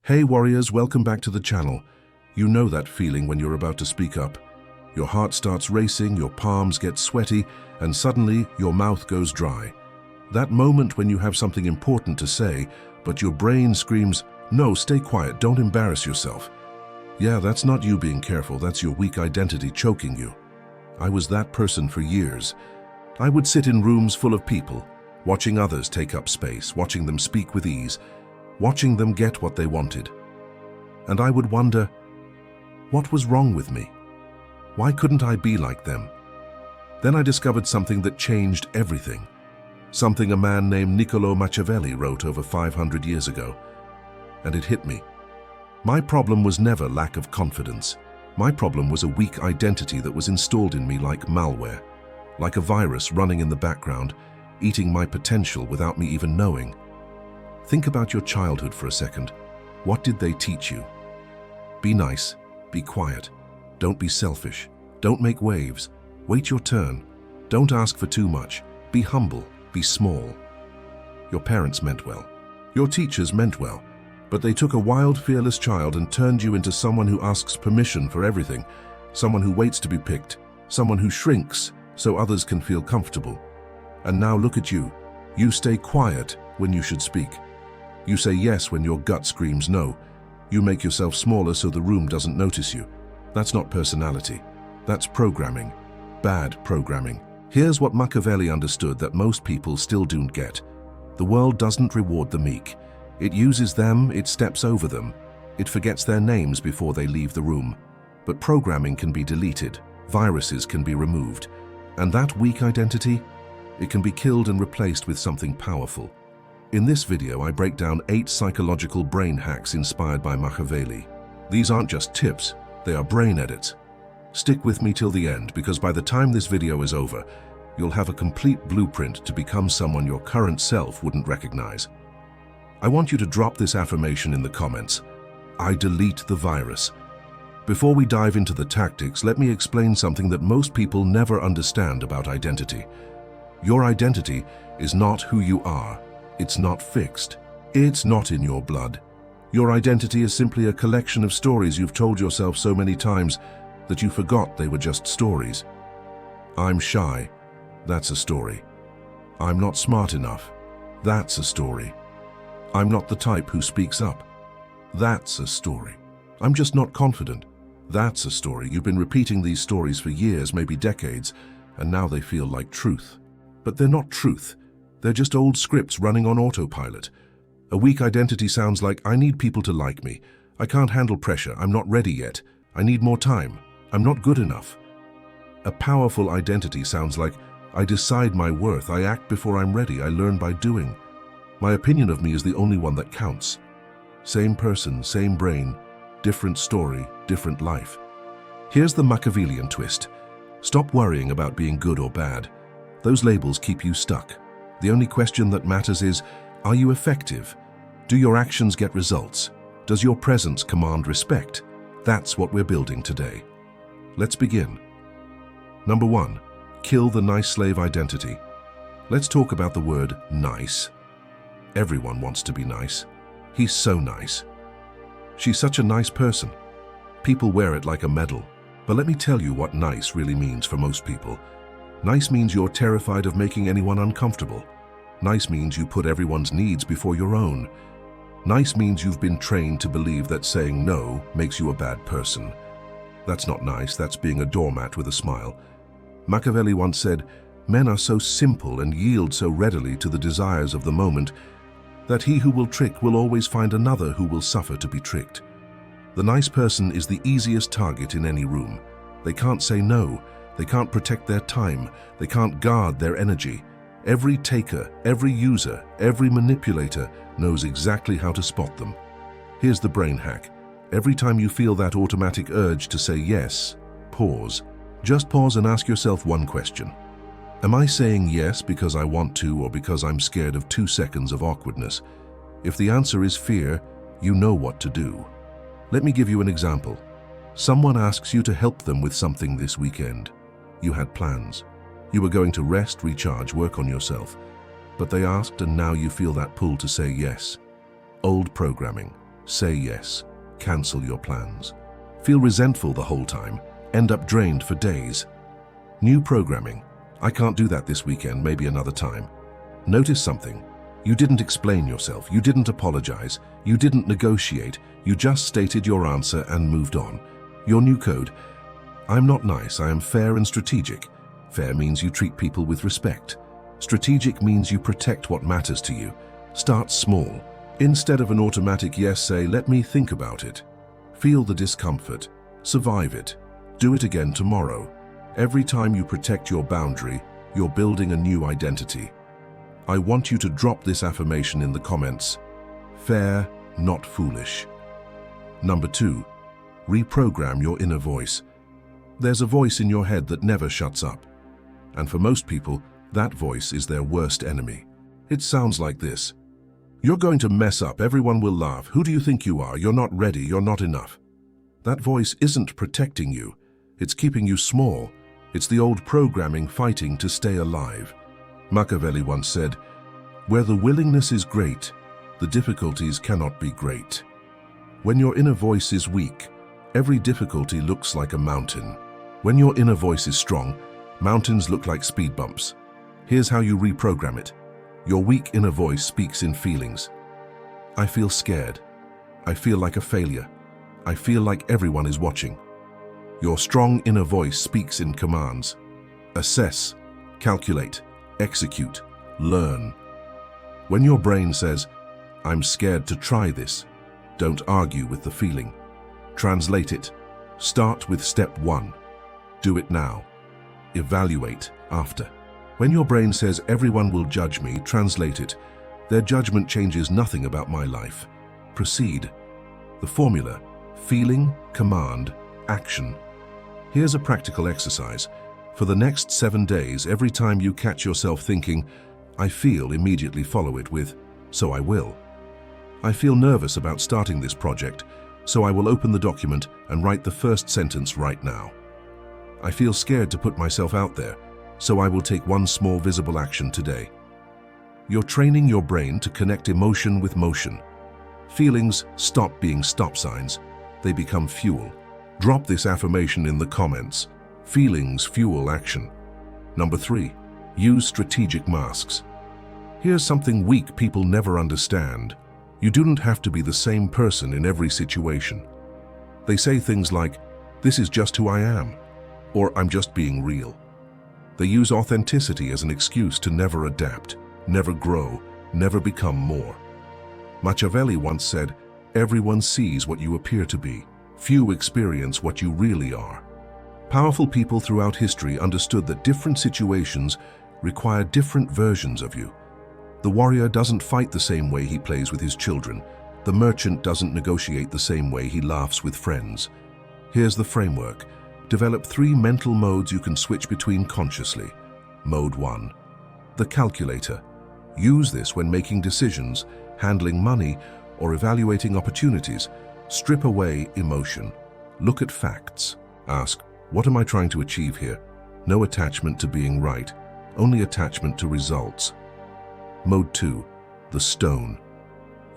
Hey warriors, welcome back to the channel. You know that feeling when you're about to speak up. Your heart starts racing, your palms get sweaty, and suddenly your mouth goes dry. That moment when you have something important to say, but your brain screams, "No, stay quiet, don't embarrass yourself." Yeah, that's not you being careful, that's your weak identity choking you. I was that person for years. I would sit in rooms full of people, watching others take up space, watching them speak with ease, watching them get what they wanted. And I would wonder, what was wrong with me? Why couldn't I be like them? Then I discovered something that changed everything. Something a man named Machiavelli wrote over 500 years ago. And it hit me. My problem was never lack of confidence. My problem was a weak identity that was installed in me like malware, like a virus running in the background, eating my potential without me even knowing. Think about your childhood for a second. What did they teach you? Be nice, be quiet, don't be selfish, don't make waves, wait your turn, don't ask for too much, be humble, be small. Your parents meant well. Your teachers meant well. But they took a wild, fearless child and turned you into someone who asks permission for everything, someone who waits to be picked, someone who shrinks so others can feel comfortable. And now look at you. You stay quiet when you should speak. You say yes when your gut screams no. You make yourself smaller so the room doesn't notice you. That's not personality. That's programming. Bad programming. Here's what Machiavelli understood that most people still don't get. The world doesn't reward the meek. It uses them, it steps over them. It forgets their names before they leave the room. But programming can be deleted. Viruses can be removed. And that weak identity? It can be killed and replaced with something powerful. In this video, I break down 8 psychological brain hacks inspired by Machiavelli. These aren't just tips, they are brain edits. Stick with me till the end, because by the time this video is over, you'll have a complete blueprint to become someone your current self wouldn't recognize. I want you to drop this affirmation in the comments. I delete the virus. Before we dive into the tactics, let me explain something that most people never understand about identity. Your identity is not who you are. It's not fixed. It's not in your blood. Your identity is simply a collection of stories you've told yourself so many times that you forgot they were just stories. I'm shy. That's a story. I'm not smart enough. That's a story. I'm not the type who speaks up. That's a story. I'm just not confident. That's a story. You've been repeating these stories for years, maybe decades, and now they feel like truth. But they're not truth. They're just old scripts running on autopilot. A weak identity sounds like, I need people to like me. I can't handle pressure. I'm not ready yet. I need more time. I'm not good enough. A powerful identity sounds like, I decide my worth. I act before I'm ready. I learn by doing. My opinion of me is the only one that counts. Same person, same brain, different story, different life. Here's the Machiavellian twist. Stop worrying about being good or bad. Those labels keep you stuck. The only question that matters is, are you effective? Do your actions get results? Does your presence command respect? That's what we're building today. Let's begin. Number 1, kill the nice slave identity. Let's talk about the word nice. Everyone wants to be nice. He's so nice. She's such a nice person. People wear it like a medal. But let me tell you what nice really means for most people. Nice means you're terrified of making anyone uncomfortable. Nice means you put everyone's needs before your own. Nice means you've been trained to believe that saying no makes you a bad person. That's not nice, that's being a doormat with a smile. Machiavelli once said, men are so simple and yield so readily to the desires of the moment that he who will trick will always find another who will suffer to be tricked. The nice person is the easiest target in any room. They can't say no. They can't protect their time. They can't guard their energy. Every taker, every user, every manipulator knows exactly how to spot them. Here's the brain hack. Every time you feel that automatic urge to say yes, pause. Just pause and ask yourself one question. Am I saying yes because I want to or because I'm scared of 2 seconds of awkwardness? If the answer is fear, you know what to do. Let me give you an example. Someone asks you to help them with something this weekend. You had plans. You were going to rest, recharge, work on yourself. But they asked and now you feel that pull to say yes. Old programming. Say yes. Cancel your plans. Feel resentful the whole time. End up drained for days. New programming. I can't do that this weekend, maybe another time. Notice something. You didn't explain yourself. You didn't apologize. You didn't negotiate. You just stated your answer and moved on. Your new code. I'm not nice. I am fair and strategic. Fair means you treat people with respect. Strategic means you protect what matters to you. Start small. Instead of an automatic yes, say, let me think about it. Feel the discomfort. Survive it. Do it again tomorrow. Every time you protect your boundary, you're building a new identity. I want you to drop this affirmation in the comments. Fair, not foolish. Number 2, reprogram your inner voice. There's a voice in your head that never shuts up. And for most people, that voice is their worst enemy. It sounds like this. You're going to mess up, everyone will laugh. Who do you think you are? You're not ready, you're not enough. That voice isn't protecting you. It's keeping you small. It's the old programming fighting to stay alive. Machiavelli once said, where the willingness is great, the difficulties cannot be great. When your inner voice is weak, every difficulty looks like a mountain. When your inner voice is strong, mountains look like speed bumps. Here's how you reprogram it. Your weak inner voice speaks in feelings. I feel scared. I feel like a failure. I feel like everyone is watching. Your strong inner voice speaks in commands. Assess, calculate, execute, learn. When your brain says, I'm scared to try this, don't argue with the feeling. Translate it. Start with step 1. Do it now. Evaluate after. When your brain says everyone will judge me, translate it. Their judgment changes nothing about my life. Proceed. The formula: feeling, command, action. Here's a practical exercise. For the next 7 days, every time you catch yourself thinking, I feel, immediately follow it with, so I will. I feel nervous about starting this project, so I will open the document and write the first sentence right now. I feel scared to put myself out there, so I will take one small visible action today. You're training your brain to connect emotion with motion. Feelings stop being stop signs. They become fuel. Drop this affirmation in the comments. Feelings fuel action. Number 3, use strategic masks. Here's something weak people never understand. You don't have to be the same person in every situation. They say things like, this is just who I am, or I'm just being real. They use authenticity as an excuse to never adapt, never grow, never become more. Machiavelli once said, everyone sees what you appear to be. Few experience what you really are. Powerful people throughout history understood that different situations require different versions of you. The warrior doesn't fight the same way he plays with his children. The merchant doesn't negotiate the same way he laughs with friends. Here's the framework. Develop 3 mental modes you can switch between consciously. Mode 1. The calculator. Use this when making decisions, handling money, or evaluating opportunities. Strip away emotion. Look at facts. Ask, what am I trying to achieve here? No attachment to being right, only attachment to results. Mode 2. The stone.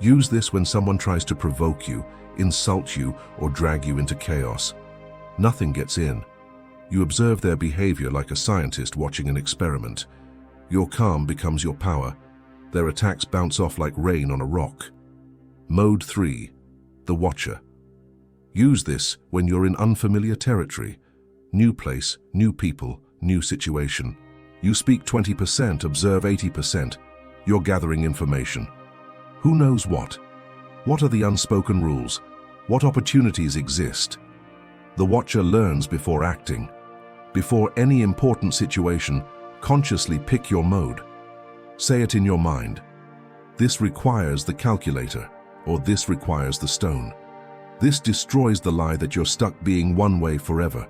Use this when someone tries to provoke you, insult you, or drag you into chaos. Nothing gets in. You observe their behavior like a scientist watching an experiment. Your calm becomes your power. Their attacks bounce off like rain on a rock. Mode 3. The watcher. Use this when you're in unfamiliar territory. New place, new people, new situation. You speak 20%, observe 80%. You're gathering information. Who knows what? What are the unspoken rules? What opportunities exist? The watcher learns before acting. Before any important situation, consciously pick your mode. Say it in your mind. This requires the calculator, or this requires the stone. This destroys the lie that you're stuck being one way forever.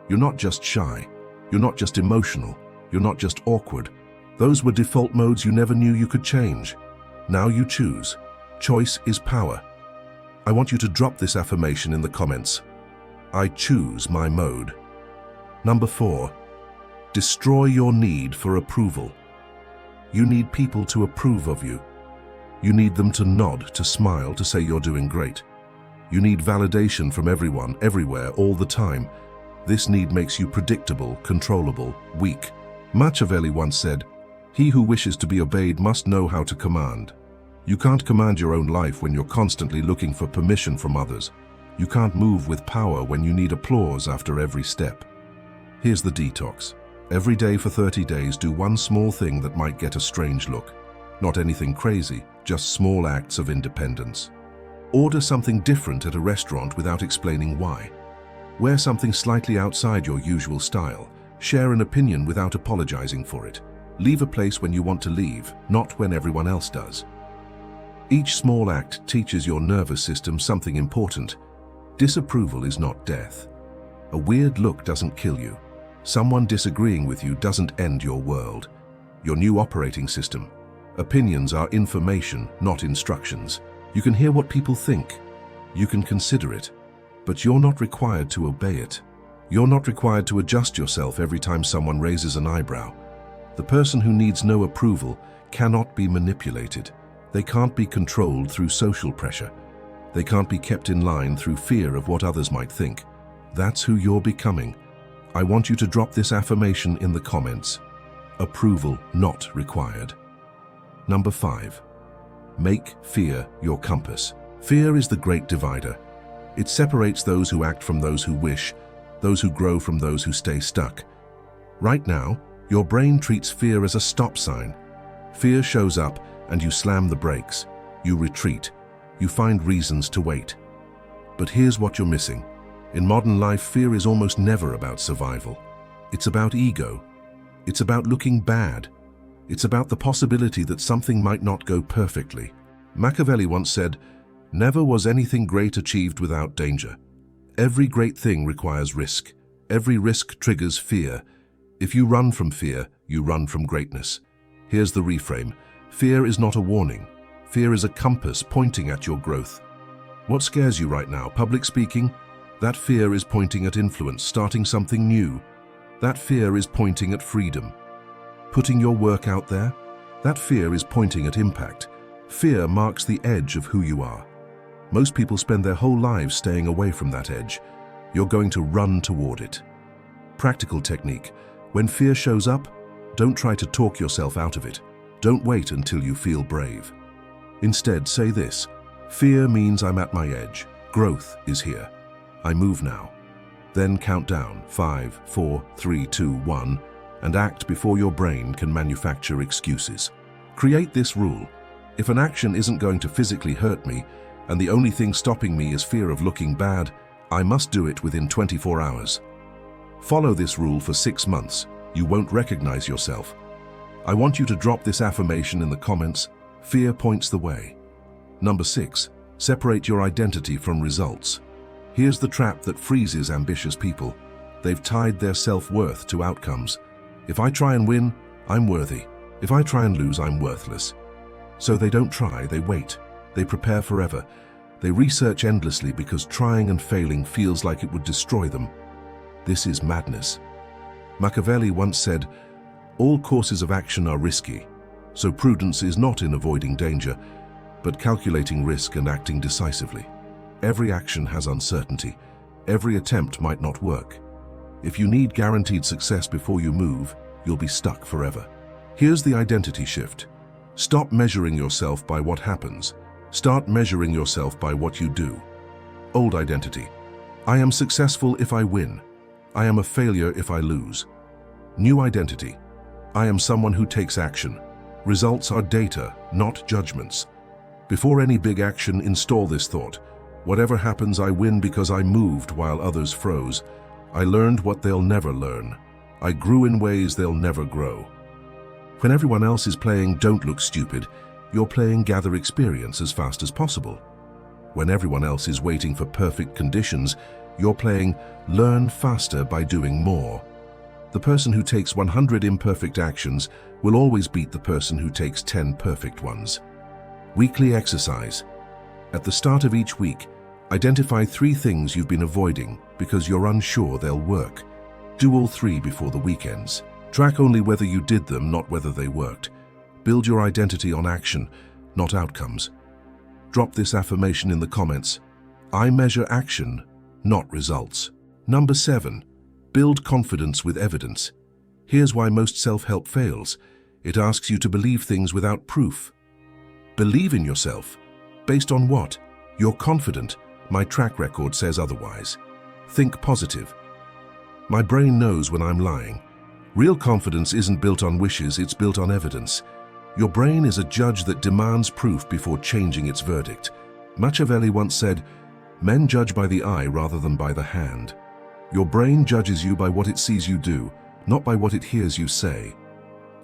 You're not just shy. You're not just emotional. You're not just awkward. Those were default modes you never knew you could change. Now you choose. Choice is power. I want you to drop this affirmation in the comments. I choose my mode. Number 4. Destroy your need for approval. You need people to approve of you. You need them to nod, to smile, to say you're doing great. You need validation from everyone, everywhere, all the time. This need makes you predictable, controllable, weak. Machiavelli once said, "He who wishes to be obeyed must know how to command." You can't command your own life when you're constantly looking for permission from others. You can't move with power when you need applause after every step. Here's the detox. Every day for 30 days, do one small thing that might get a strange look. Not anything crazy, just small acts of independence. Order something different at a restaurant without explaining why. Wear something slightly outside your usual style. Share an opinion without apologizing for it. Leave a place when you want to leave, not when everyone else does. Each small act teaches your nervous system something important. Disapproval is not death. A weird look doesn't kill you. Someone disagreeing with you doesn't end your world. Your new operating system. Opinions are information, not instructions. You can hear what people think. You can consider it. But you're not required to obey it. You're not required to adjust yourself every time someone raises an eyebrow. The person who needs no approval cannot be manipulated. They can't be controlled through social pressure. They can't be kept in line through fear of what others might think. That's who you're becoming. I want you to drop this affirmation in the comments. Approval not required. Number 5. Make fear your compass. Fear is the great divider. It separates those who act from those who wish, those who grow from those who stay stuck. Right now, your brain treats fear as a stop sign. Fear shows up and you slam the brakes. You retreat. You find reasons to wait. But here's what you're missing. In modern life, fear is almost never about survival. It's about ego. It's about looking bad. It's about the possibility that something might not go perfectly. Machiavelli once said, "Never was anything great achieved without danger. Every great thing requires risk. Every risk triggers fear. If you run from fear, you run from greatness." Here's the reframe. Fear is not a warning. Fear is a compass pointing at your growth. What scares you right now? Public speaking? That fear is pointing at influence, starting something new. That fear is pointing at freedom. Putting your work out there? That fear is pointing at impact. Fear marks the edge of who you are. Most people spend their whole lives staying away from that edge. You're going to run toward it. Practical technique. When fear shows up, don't try to talk yourself out of it. Don't wait until you feel brave. Instead, say this: fear means I'm at my edge. Growth is here. I move now. Then count down 5, 4, 3, 2, 1, and act before your brain can manufacture excuses. Create this rule. If an action isn't going to physically hurt me, and the only thing stopping me is fear of looking bad, I must do it within 24 hours. Follow this rule for 6 months. You won't recognize yourself. I want you to drop this affirmation in the comments. Fear points the way. Number 6. Separate your identity from results. Here's the trap that freezes ambitious people. They've tied their self-worth to outcomes. If I try and win, I'm worthy. If I try and lose, I'm worthless. So they don't try, they wait. They prepare forever. They research endlessly because trying and failing feels like it would destroy them. This is madness. Machiavelli once said, "All courses of action are risky, so prudence is not in avoiding danger, but calculating risk and acting decisively." Every action has uncertainty. Every attempt might not work. If you need guaranteed success before you move, you'll be stuck forever. Here's the identity shift. Stop measuring yourself by what happens. Start measuring yourself by what you do. Old identity. I am successful if I win. I am a failure if I lose. New identity. I am someone who takes action. Results are data, not judgments. Before any big action, install this thought. Whatever happens, I win because I moved while others froze. I learned what they'll never learn. I grew in ways they'll never grow. When everyone else is playing Don't Look Stupid, you're playing Gather Experience as fast as possible. When everyone else is waiting for perfect conditions, you're playing Learn Faster by Doing More. The person who takes 100 imperfect actions will always beat the person who takes 10 perfect ones. Weekly exercise. At the start of each week, identify 3 things you've been avoiding because you're unsure they'll work. Do all 3 before the weekends. Track only whether you did them, not whether they worked. Build your identity on action, not outcomes. Drop this affirmation in the comments. I measure action, not results. Number 7. Build confidence with evidence. Here's why most self-help fails. It asks you to believe things without proof. Believe in yourself. Based on what? You're confident. My track record says otherwise. Think positive. My brain knows when I'm lying. Real confidence isn't built on wishes, it's built on evidence. Your brain is a judge that demands proof before changing its verdict. Machiavelli once said, "Men judge by the eye rather than by the hand." Your brain judges you by what it sees you do, not by what it hears you say.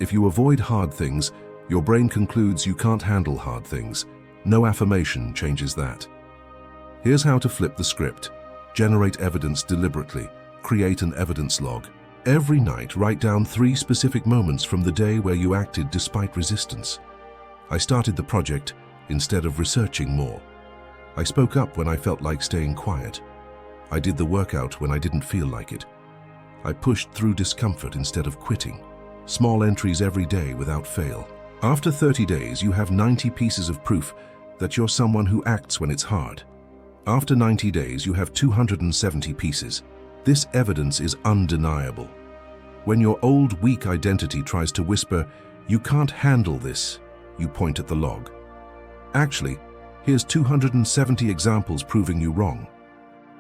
If you avoid hard things, your brain concludes you can't handle hard things. No affirmation changes that. Here's how to flip the script. Generate evidence deliberately. Create an evidence log. Every night, write down 3 specific moments from the day where you acted despite resistance. I started the project instead of researching more. I spoke up when I felt like staying quiet. I did the workout when I didn't feel like it. I pushed through discomfort instead of quitting. Small entries every day without fail. After 30 days, you have 90 pieces of proof that you're someone who acts when it's hard. After 90 days, you have 270 pieces. This evidence is undeniable. When your old, weak identity tries to whisper, "You can't handle this," you point at the log. Actually, here's 270 examples proving you wrong.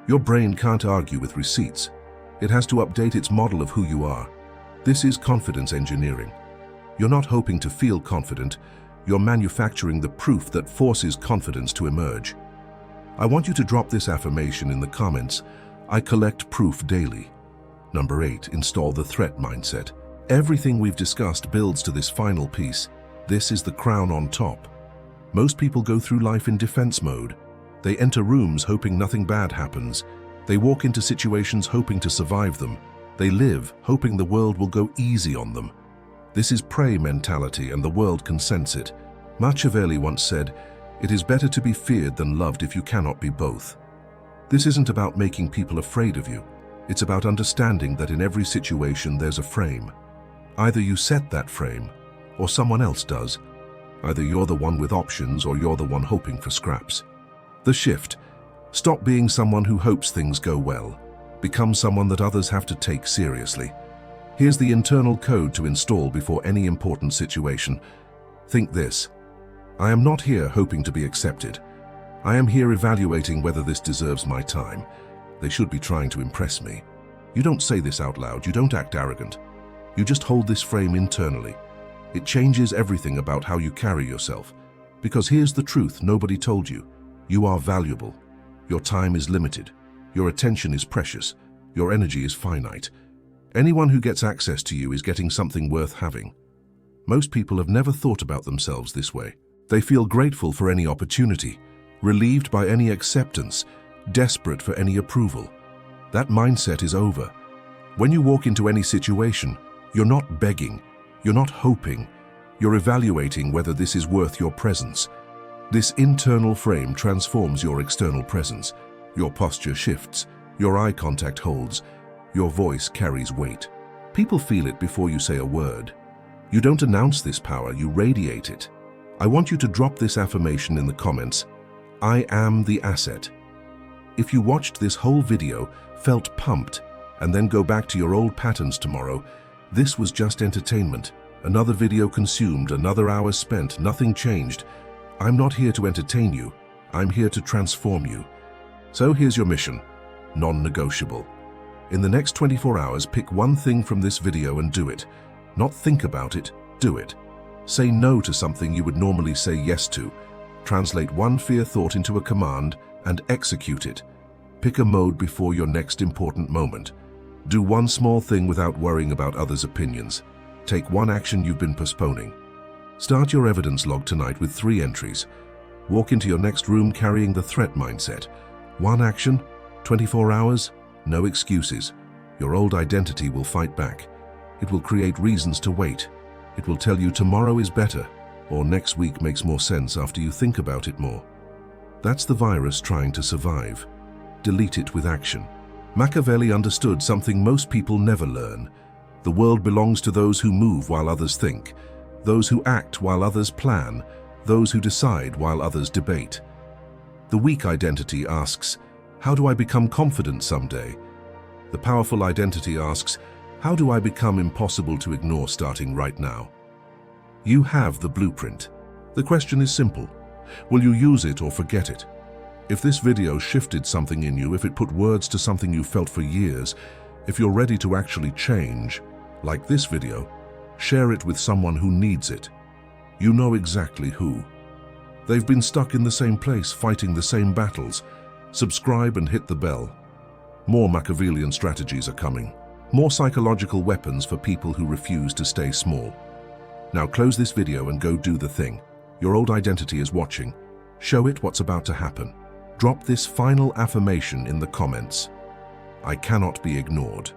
Your brain can't argue with receipts. It has to update its model of who you are. This is confidence engineering. You're not hoping to feel confident, you're manufacturing the proof that forces confidence to emerge. I want you to drop this affirmation in the comments. I collect proof daily. Number 8, install the threat mindset. Everything we've discussed builds to this final piece. This is the crown on top. Most people go through life in defense mode. They enter rooms hoping nothing bad happens. They walk into situations hoping to survive them. They live hoping the world will go easy on them. This is prey mentality, and the world can sense it. Machiavelli once said, "It is better to be feared than loved if you cannot be both." This isn't about making people afraid of you. It's about understanding that in every situation there's a frame. Either you set that frame, or someone else does. Either you're the one with options, or you're the one hoping for scraps. The shift. Stop being someone who hopes things go well. Become someone that others have to take seriously. Here's the internal code to install before any important situation. Think this. I am not here hoping to be accepted. I am here evaluating whether this deserves my time. They should be trying to impress me. You don't say this out loud, you don't act arrogant. You just hold this frame internally. It changes everything about how you carry yourself. Because here's the truth nobody told you. You are valuable. Your time is limited. Your attention is precious. Your energy is finite. Anyone who gets access to you is getting something worth having. Most people have never thought about themselves this way. They feel grateful for any opportunity, relieved by any acceptance, desperate for any approval. That mindset is over. When you walk into any situation, you're not begging, you're not hoping, you're evaluating whether this is worth your presence. This internal frame transforms your external presence. Your posture shifts, your eye contact holds, your voice carries weight. People feel it before you say a word. You don't announce this power, you radiate it. I want you to drop this affirmation in the comments. I am the asset. If you watched this whole video, felt pumped, and then go back to your old patterns tomorrow, this was just entertainment. Another video consumed, another hour spent, nothing changed. I'm not here to entertain you. I'm here to transform you. So here's your mission, non-negotiable. In the next 24 hours, pick one thing from this video and do it. Not think about it, do it. Say no to something you would normally say yes to. Translate one fear thought into a command and execute it. Pick a mode before your next important moment. Do one small thing without worrying about others' opinions. Take one action you've been postponing. Start your evidence log tonight with 3 entries. Walk into your next room carrying the threat mindset. One action, 24 hours, no excuses. Your old identity will fight back. It will create reasons to wait. It will tell you tomorrow is better, or next week makes more sense after you think about it more. That's the virus trying to survive. Delete it with action. Machiavelli understood something most people never learn. The world belongs to those who move while others think, those who act while others plan, those who decide while others debate. The weak identity asks, how do I become confident someday? The powerful identity asks, how do I become impossible to ignore starting right now? You have the blueprint. The question is simple. Will you use it or forget it? If this video shifted something in you, if it put words to something you felt for years, if you're ready to actually change, like this video, share it with someone who needs it. You know exactly who. They've been stuck in the same place, fighting the same battles. Subscribe and hit the bell. More Machiavellian strategies are coming. More psychological weapons for people who refuse to stay small. Now close this video and go do the thing. Your old identity is watching. Show it what's about to happen. Drop this final affirmation in the comments. I cannot be ignored.